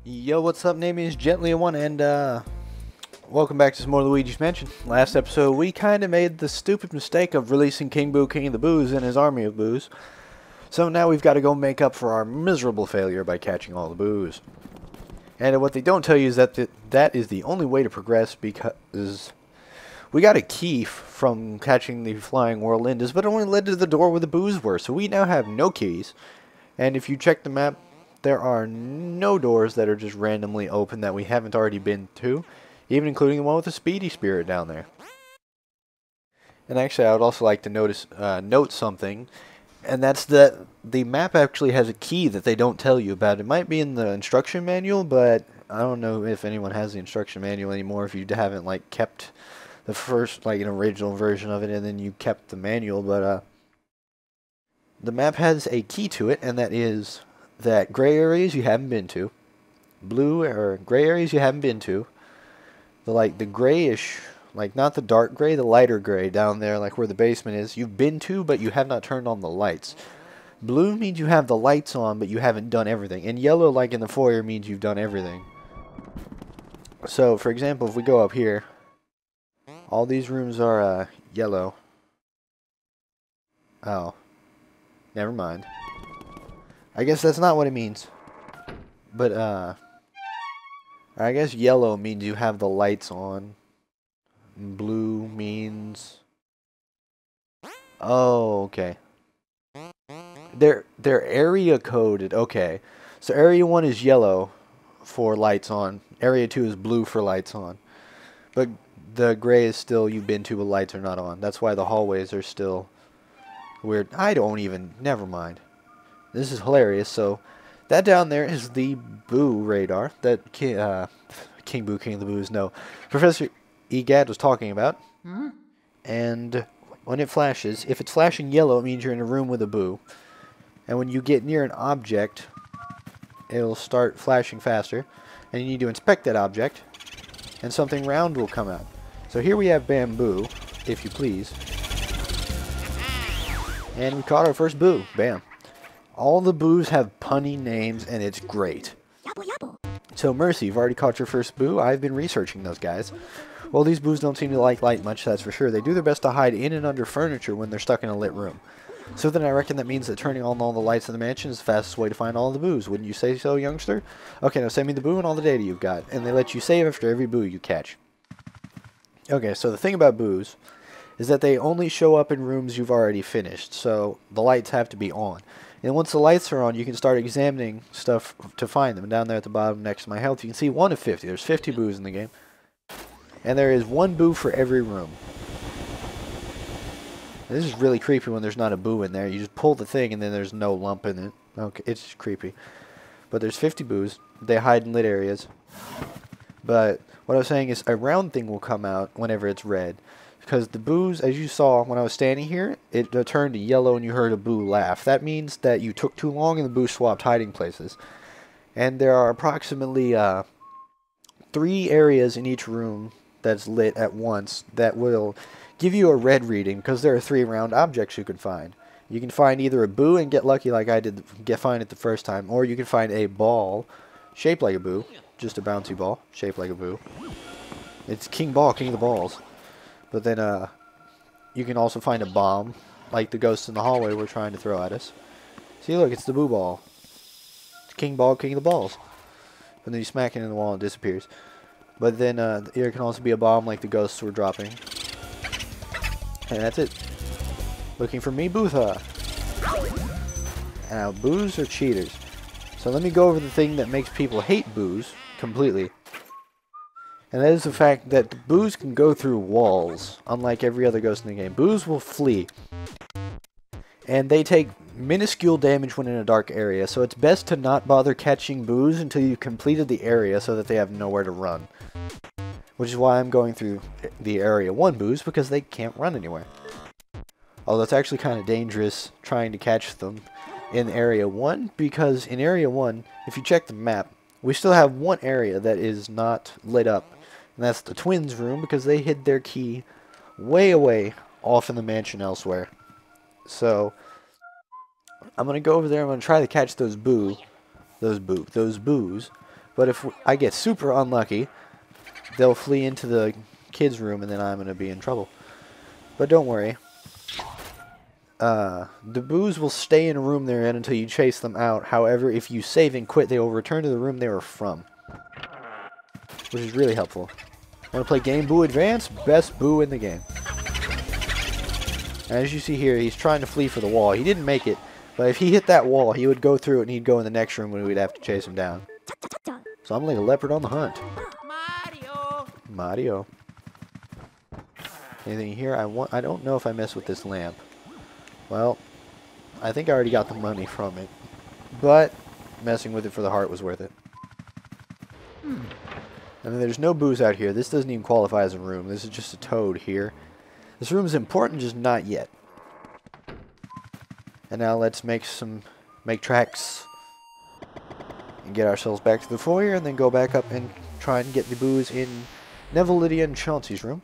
Yo, what's up? Name is Gently1, and welcome back to some more Luigi's Mansion. Last episode, we kind of made the stupid mistake of releasing King Boo, King of the Boos, and his army of boos. So now we've got to go make up for our miserable failure by catching all the boos. And what they don't tell you is that that is the only way to progress, because we got a key from catching the flying whirlwinds, but it only led to the door where the boos were. So we now have no keys. And if you check the map, there are no doors that are just randomly open that we haven't already been to, even including the one with the speedy spirit down there. And actually, I would also like to note something, and that's that the map actually has a key that they don't tell you about. It might be in the instruction manual, but I don't know if anyone has the instruction manual anymore if you haven't like kept the first an original version of it and then you kept the manual. But the map has a key to it, and that is that gray areas you haven't been to, blue or gray areas you haven't been to, the grayish, not the dark gray, the lighter gray down there, like where the basement is, you've been to, but you have not turned on the lights. Blue means you have the lights on, but you haven't done everything. And yellow, like in the foyer, means you've done everything. So, for example, if we go up here, all these rooms are yellow. Oh, never mind. I guess that's not what it means. But, I guess yellow means you have the lights on. Blue means... Oh, okay. They're area coded. Okay. So area 1 is yellow for lights on. Area 2 is blue for lights on. But the gray is still you've been to but lights are not on. That's why the hallways are still weird. Never mind. This is hilarious. So, that down there is the Boo radar that King Boo, King of the Boos, no, Professor Egad was talking about. And when it flashes, if it's flashing yellow, it means you're in a room with a Boo. And when you get near an object, it'll start flashing faster. And you need to inspect that object, and something round will come out. So here we have bamboo, if you please. And we caught our first Boo. Bam. All the boos have punny names, and it's great. So, Mercy, you've already caught your first Boo. I've been researching those guys. Well, these boos don't seem to like light much, that's for sure. They do their best to hide in and under furniture when they're stuck in a lit room. So then I reckon that means that turning on all the lights in the mansion is the fastest way to find all the boos. Wouldn't you say so, youngster? Okay, now send me the Boo and all the data you've got. And they let you save after every Boo you catch. Okay, so the thing about boos is that they only show up in rooms you've already finished. So the lights have to be on. And once the lights are on, you can start examining stuff to find them. Down there at the bottom next to my health, you can see 1 of 50. There's 50 boos in the game. And there is 1 Boo for every room. This is really creepy when there's not a Boo in there. You just pull the thing and then there's no lump in it. Okay, it's creepy. But there's 50 boos. They hide in lit areas. But what I was saying is a round thing will come out whenever it's red. Because the boos, as you saw when I was standing here, it turned to yellow and you heard a Boo laugh. That means that you took too long and the Boo swapped hiding places. And there are approximately 3 areas in each room that's lit at once that will give you a red reading, because there are 3 round objects you can find. You can find either a Boo and get lucky like I did, find it the first time, or you can find a ball shaped like a Boo, just a bouncy ball shaped like a Boo. It's King Ball, King of the Balls. But then you can also find a bomb, like the ghosts in the hallway were trying to throw at us. See, look, it's the Boo Ball. It's King Ball, King of the Balls. And then you smack it in the wall and it disappears. But then there can also be a bomb like the ghosts were dropping. And that's it. Looking for me, Bootha. Now, boos are cheaters. So let me go over the thing that makes people hate boos completely. And that is the fact that the boos can go through walls, unlike every other ghost in the game. Boos will flee. And they take minuscule damage when in a dark area, so it's best to not bother catching boos until you've completed the area so that they have nowhere to run. Which is why I'm going through the Area 1 boos, because they can't run anywhere. Although it's actually kind of dangerous trying to catch them in Area 1, because in Area 1, if you check the map, we still have one area that is not lit up. And that's the twins' room, because they hid their key way away off in the mansion elsewhere. So, I'm going to go over there, I'm going to try to catch those boos. But if I get super unlucky, they'll flee into the kids' room, and then I'm going to be in trouble. But don't worry. The boos will stay in a room they're in until you chase them out. However, if you save and quit, they will return to the room they were from. Which is really helpful. Want to play Game Boo Advance? Best boo in the game. As you see here, he's trying to flee for the wall. He didn't make it, but if he hit that wall, he would go through it and he'd go in the next room when we'd have to chase him down. So I'm like a leopard on the hunt. Mario. Anything here? I don't know if I mess with this lamp. Well, I think I already got the money from it, but messing with it for the heart was worth it. I mean, there's no booze out here. This doesn't even qualify as a room. This is just a toad here. This room is important, just not yet. And now let's make tracks and get ourselves back to the foyer, and then go back up and try and get the booze in Neville, Lydia, and Chauncey's room.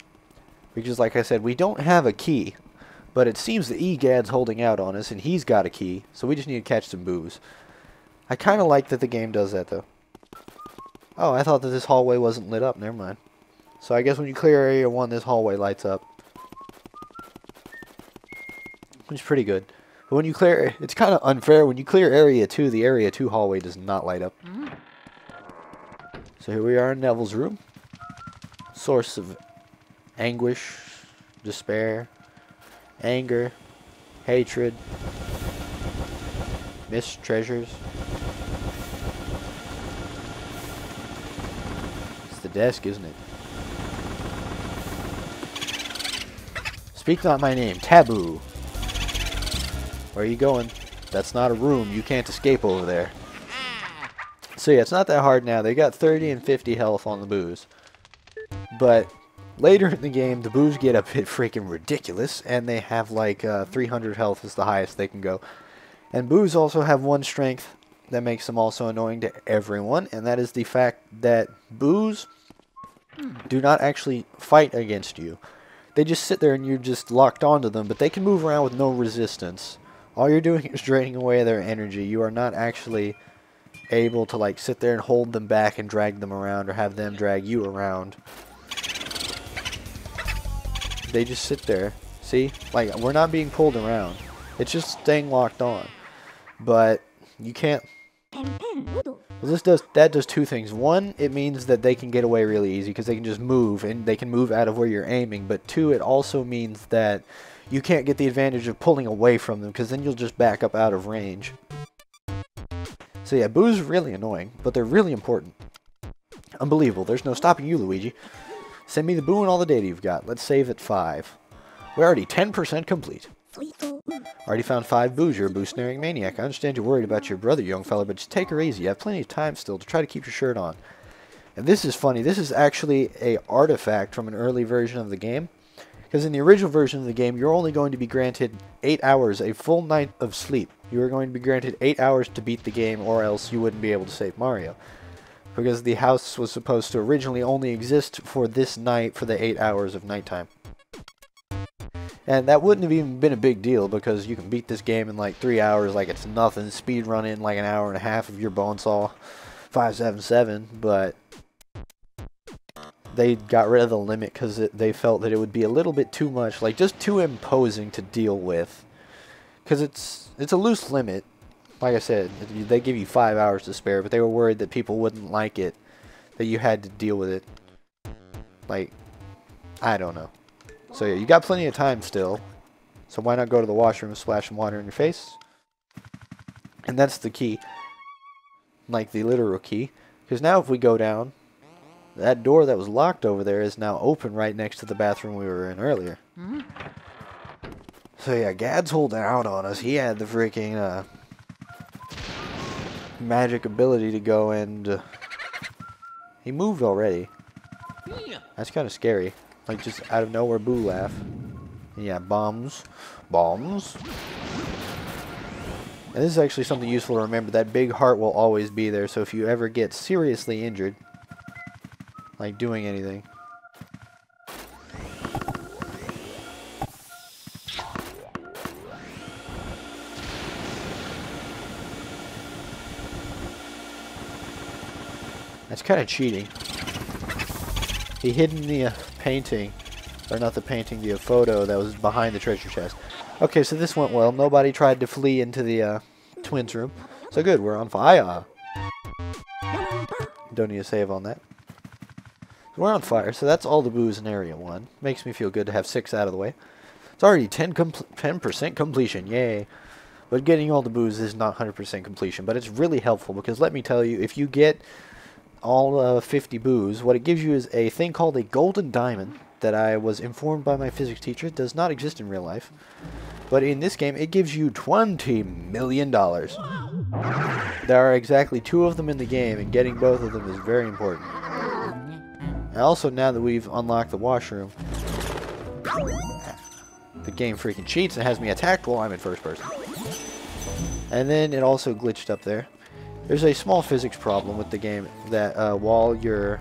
Because, like I said, we don't have a key, but it seems that Egad's holding out on us, and he's got a key, so we just need to catch some booze. I kind of like that the game does that, though. Oh, I thought that this hallway wasn't lit up. Never mind. So I guess when you clear Area 1, this hallway lights up. Which is pretty good. But when you clear... It's kind of unfair. When you clear Area 2, the Area 2 hallway does not light up. So here we are in Neville's room. Source of anguish, despair, anger, hatred, missed treasures. It's the desk, isn't it? Speak not my name. Taboo. Where are you going? That's not a room. You can't escape over there. So yeah, it's not that hard now. They got 30 and 50 health on the boos. But later in the game, the boos get a bit freaking ridiculous, and they have like 300 health is the highest they can go. And boos also have one strength that makes them also annoying to everyone, and that is the fact that boos do not actually fight against you. They just sit there and you're just locked onto them, but they can move around with no resistance. All you're doing is draining away their energy. You are not actually able to like sit there and hold them back and drag them around, or have them drag you around. They just sit there. See? Like, we're not being pulled around. It's just staying locked on. But you can't... Well, that does two things. One, it means that they can get away really easy because they can just move, and they can move out of where you're aiming. But two, it also means that you can't get the advantage of pulling away from them, because then you'll just back up out of range. So yeah, boos are really annoying, but they're really important. Unbelievable. There's no stopping you, Luigi. Send me the boo and all the data you've got. Let's save at 5. We're already 10% complete. Already found 5 boos. You're a boo-snaring maniac. I understand you're worried about your brother, young fella, but just take her easy. You have plenty of time still to try to keep your shirt on. And this is funny. This is actually a artifact from an early version of the game. Because in the original version of the game, you're only going to be granted 8 hours, a full night of sleep. You are going to be granted 8 hours to beat the game, or else you wouldn't be able to save Mario. Because the house was supposed to originally only exist for this night, for the 8 hours of nighttime. And that wouldn't have even been a big deal, because you can beat this game in like 3 hours like it's nothing. Speed run in like an hour and a half of your Bonesaw 577, but they got rid of the limit because they felt that it would be a little bit too much, like just too imposing to deal with. Because it's a loose limit. Like I said, they give you 5 hours to spare, but they were worried that people wouldn't like it, that you had to deal with it. Like, I don't know. So yeah, you got plenty of time still. So why not go to the washroom and splash some water in your face? And that's the key. Like the literal key. Because now if we go down, that door that was locked over there is now open right next to the bathroom we were in earlier. So yeah, Gad's holding out on us. He had the freaking magic ability to go and... he moved already. That's kind of scary. Like, just out of nowhere, boo laugh. And yeah, bombs. Bombs. And this is actually something useful to remember. That big heart will always be there, so if you ever get seriously injured, like doing anything, That's kind of cheating. He hid in the painting, or not the painting, the photo that was behind the treasure chest. Okay, so this went well. Nobody tried to flee into the twins' room. So good, we're on fire. Don't need to save on that. We're on fire, so that's all the booze in Area 1. Makes me feel good to have 6 out of the way. It's already 10% completion, yay. But getting all the booze is not 100% completion, but it's really helpful because let me tell you, if you get all 50 booze, what it gives you is a thing called a golden diamond that I was informed by my physics teacher does not exist in real life. But in this game, it gives you $20 million. There are exactly 2 of them in the game, and getting both of them is very important. And also, now that we've unlocked the washroom, the game freaking cheats and has me attacked while I'm in first person. And then it also glitched up there. There's a small physics problem with the game that while you're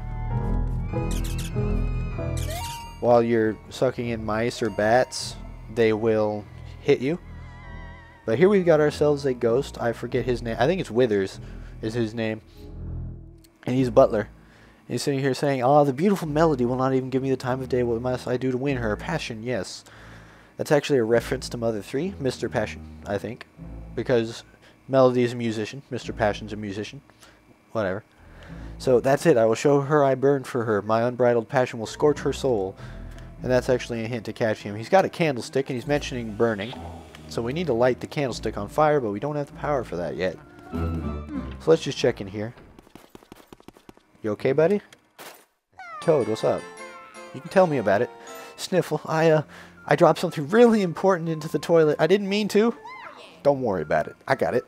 sucking in mice or bats, they will hit you. But here we've got ourselves a ghost. I forget his name. I think it's Withers is his name. And he's a butler. And he's sitting here saying, "Ah, the beautiful Melody will not even give me the time of day. What must I do to win her? Passion, yes." That's actually a reference to Mother 3, Mr. Passion, I think. Because Melody is a musician, Mr. Passion's a musician. Whatever. So that's it. I will show her I burn for her. My unbridled passion will scorch her soul. And that's actually a hint to catch him. He's got a candlestick and he's mentioning burning. So we need to light the candlestick on fire, but we don't have the power for that yet. So let's just check in here. You okay, buddy? Toad, what's up? You can tell me about it. Sniffle, I dropped something really important into the toilet. I didn't mean to. Don't worry about it. I got it.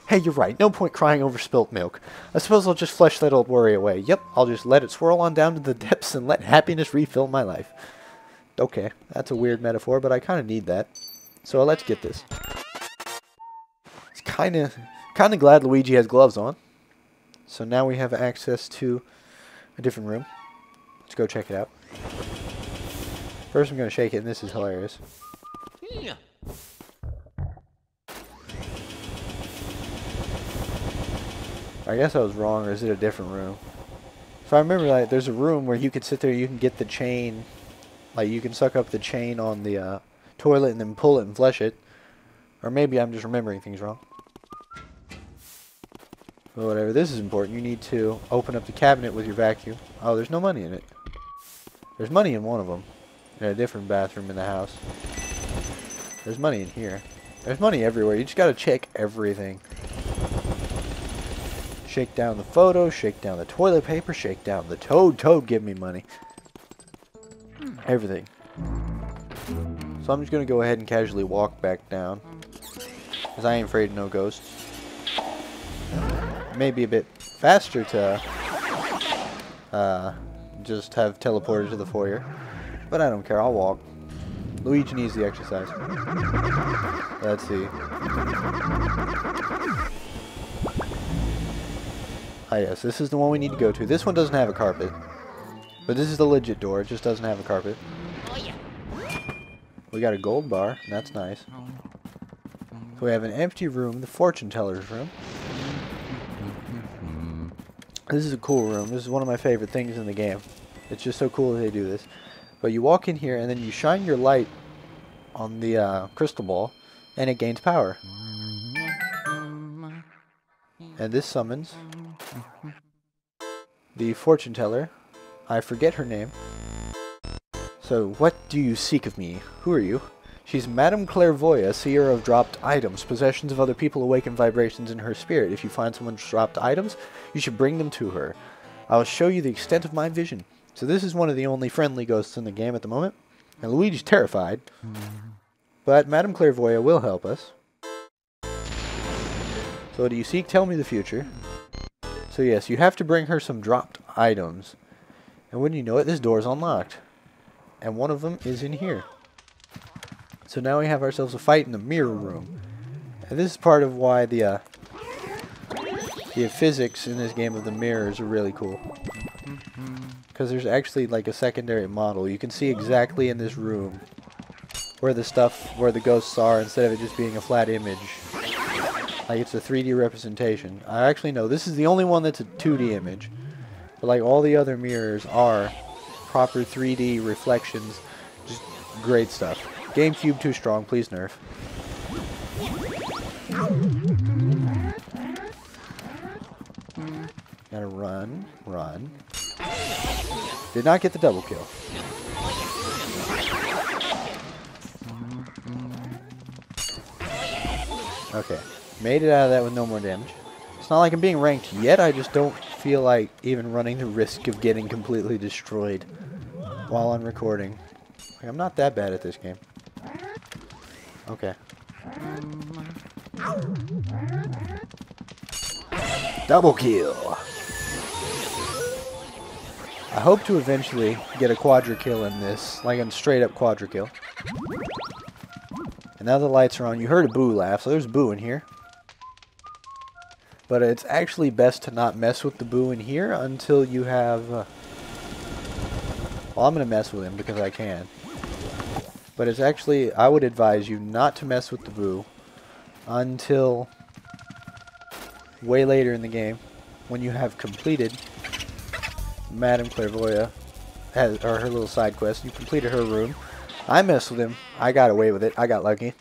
Hey, you're right. No point crying over spilt milk. I suppose I'll just flush that old worry away. Yep, I'll just let it swirl on down to the depths and let happiness refill my life. Okay, that's a weird metaphor, but I kind of need that. So let's get this. It's kind of glad Luigi has gloves on. So now we have access to a different room. Let's go check it out. First I'm going to shake it, and this is hilarious. Yeah. I guess I was wrong, or is it a different room? If I remember right, there's a room where you could sit there, you can get the chain, like you can suck up the chain on the toilet and then pull it and flush it. Or maybe I'm just remembering things wrong. But whatever, this is important. You need to open up the cabinet with your vacuum. Oh, there's no money in it. There's money in one of them. In a different bathroom in the house. There's money in here. There's money everywhere. You just gotta check everything. Shake down the photo, shake down the toilet paper, shake down the toad. Toad, give me money. Everything. So I'm just going to go ahead and casually walk back down. Because I ain't afraid of no ghosts. Maybe a bit faster to just have teleported to the foyer. But I don't care, I'll walk. Luigi needs the exercise. Let's see. Ah yes, this is the one we need to go to. This one doesn't have a carpet. But this is the legit door, it just doesn't have a carpet. We got a gold bar, and that's nice. So we have an empty room, the fortune teller's room. This is a cool room. This is one of my favorite things in the game. It's just so cool that they do this. But you walk in here, and then you shine your light on the crystal ball, and it gains power. And this summons the fortune teller. I forget her name. So, what do you seek of me? Who are you? She's Madame Clairvoya, seer of dropped items. Possessions of other people awaken vibrations in her spirit. If you find someone's dropped items, you should bring them to her. I will show you the extent of my vision. So this is one of the only friendly ghosts in the game at the moment. And Luigi's terrified. But Madame Clairvoya will help us. So what do you seek? Tell me the future. So yes, you have to bring her some dropped items. And wouldn't you know it, this door's unlocked. And one of them is in here. So now we have ourselves a fight in the mirror room. And this is part of why the physics in this game of the mirrors are really cool. Because there's actually like a secondary model. You can see exactly in this room where the ghosts are, instead of it just being a flat image. Like it's a 3D representation. I actually know this is the only one that's a 2D image. But like all the other mirrors are proper 3D reflections. Just great stuff. GameCube too strong, please nerf. Gotta run, run. Did not get the double kill. Okay, made it out of that with no more damage. It's not like I'm being ranked yet, I just don't feel like even running the risk of getting completely destroyed while I'm recording. Like, I'm not that bad at this game. Okay. Double kill! I hope to eventually get a quadra kill in this, like a straight up quadra kill. And now the lights are on. You heard a Boo laugh, so there's Boo in here. But it's actually best to not mess with the Boo in here until you have... well, I'm going to mess with him because I can. But it's actually... I would advise you not to mess with the Boo until way later in the game when you have completed Madame Clairvoyant or her little side quest. You completed her room. I messed with him. I got away with it. I got lucky.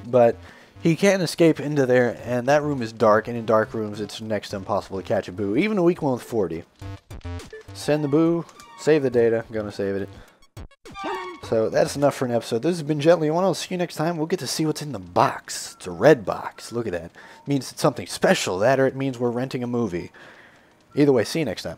But he can't escape into there, and that room is dark, and in dark rooms it's next to impossible to catch a Boo. Even a weak one with 40. Send the Boo, save the data. I'm going to save it. So that's enough for an episode. This has been Gently One. I'll see you next time. We'll get to see what's in the box. It's a red box. Look at that. It means it's something special. That or it means we're renting a movie. Either way, see you next time.